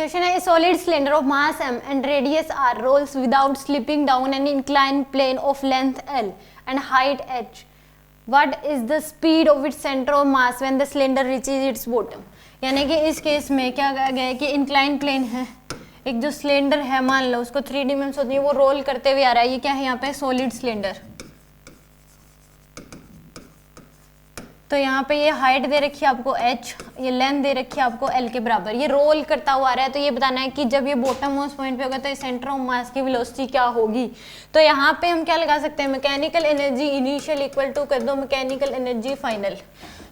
Question है solid cylinder of mass m and radius r rolls without slipping down an inclined plane of length l and height h. What is the speed of its centre of mass when the cylinder reaches its bottom. यानी कि इस case में क्या कहा गया है कि inclined plane है, एक जो सिलेंडर है मान लो उसको 3 डायमेंशन होती है, वो रोल करते हुए आ रहा है. ये क्या है यहाँ पे सॉलिड सिलेंडर. तो यहाँ पे ये हाइट दे रखी है आपको h, ये लेंथ दे रखी है आपको l के बराबर. ये रोल करता हुआ आ रहा है, तो ये बताना है कि जब ये बॉटम मोस्ट पॉइंट पे होगा तो सेंटर ऑफ मास की वेलोसिटी क्या होगी. तो यहाँ पे हम क्या लगा सकते हैं, mechanical energy initial equal to कर दो मैकेनिकल एनर्जी फाइनल.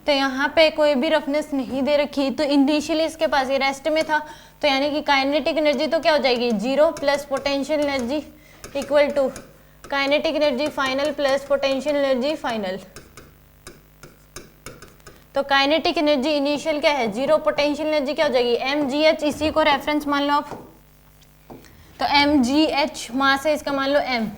तो यहाँ पे कोई भी रफनेस नहीं दे रखी, तो इनिशियली इसके पास ये रेस्ट में था, तो यानी कि काइनेटिक एनर्जी तो क्या हो जाएगी 0 plus potential energy equal to kinetic energy final plus potential energy final. तो काइनेटिक एनर्जी इनिशियल क्या है 0, पोटेंशियल एनर्जी क्या हो जाएगी mgh. इसी को रेफरेंस मान लो आप, तो mgh मास है इसका, मान लो m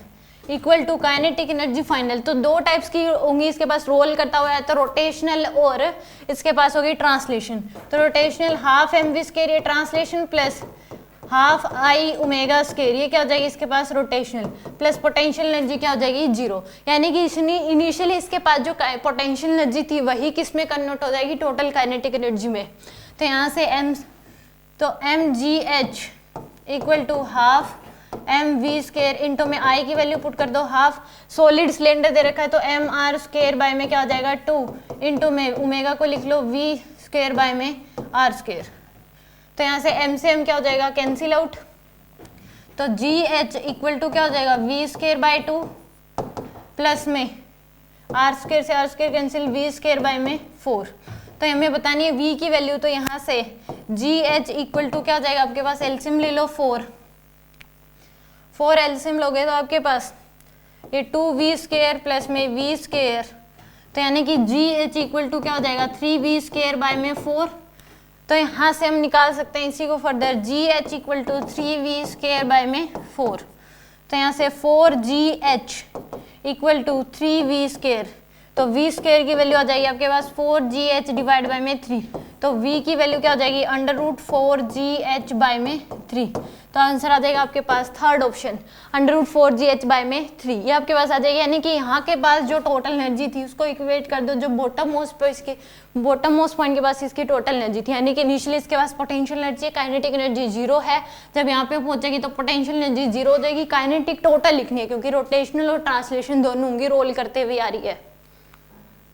equal to kinetic energy final. तो दो टाइप्स की होंगी इसके पास रोल करता हुआ है, तो रोटेशनल और इसके पास होगी ट्रांसलेशन. तो रोटेशनल हाफ mv स्क्वायर, ये translation plus half I omega square, ये क्या हो जाएगी इसके पास रोटेशनल, प्लस पोटेंशियल एनर्जी क्या हो जाएगी 0. यानी कि इनिशियली इसके पास जो पोटेंशियल एनर्जी थी वही किस में कन्वर्ट हो जाएगी टोटल काइनेटिक एनर्जी में. तो यहाँ से तो mgh equal to half mv square into में आई की वैल्यू पुट कर दो, हाफ सॉलिड सिलेंडर दे रखा है तो mr स्क्वायर बाय में क्या हो जाएगा 2 इंटू में ओमेगा को लिख लो v स्क्वायर बाय में r स्क्वायर. तो यहाँ से m से m क्या हो जाएगा कैंसिल आउट. तो gh इक्वल टू क्या हो जाएगा v स्क्वायर बाय 2 प्लस में r स्क्वायर से r square cancel v square by में 4. तो हमें बतानी है v की वैल्यू, तो यहाँ से gh इक्वल टू क्या हो जाएगा आपके पास एलसीएम ले लो 4 एलसीएम लोगे तो आपके पास ये 2v स्क्वायर प्लस में v स्क्वायर, तो यानी कि gh इक्वल टू क्या हो जाएगा 3v स्क्वायर बाय में 4. तो यहाँ से हम निकाल सकते हैं इसी को further gh equal to 3v square by में 4. तो यहाँ से 4gh equal to 3v square, तो v स्क्वायर की वैल्यू आ जाएगी आपके पास 4gh डिवाइड बाय में 3. तो v की वैल्यू क्या हो जाएगी अंडर रूट 4gh बाय में 3. तो आंसर आ जाएगा आपके पास third option under root 4gh by में 3. ये आपके पास आ जाएगी. यानी कि यहाँ के पास जो टोटल एनर्जी थी उसको इक्वेट कर दो जो बॉटम मोस्ट पे इसके बॉटम मोस्ट पॉइंट के पास इसकी टोटल एनर्जी थी. यानी कि इनिशियली इसके पास पोटेंशियल एनर्जी काइनेटिक एनर्जी 0 है, जब यहाँ पे पहुंचेगी तो पोटेंशियल एनर्जी 0 हो जाएगी. काइनेटिक टोटल लिखनी है क्योंकि रोटेशनल और ट्रांसलेशन दोनों होंगी, रोल करते हुए आ रही है.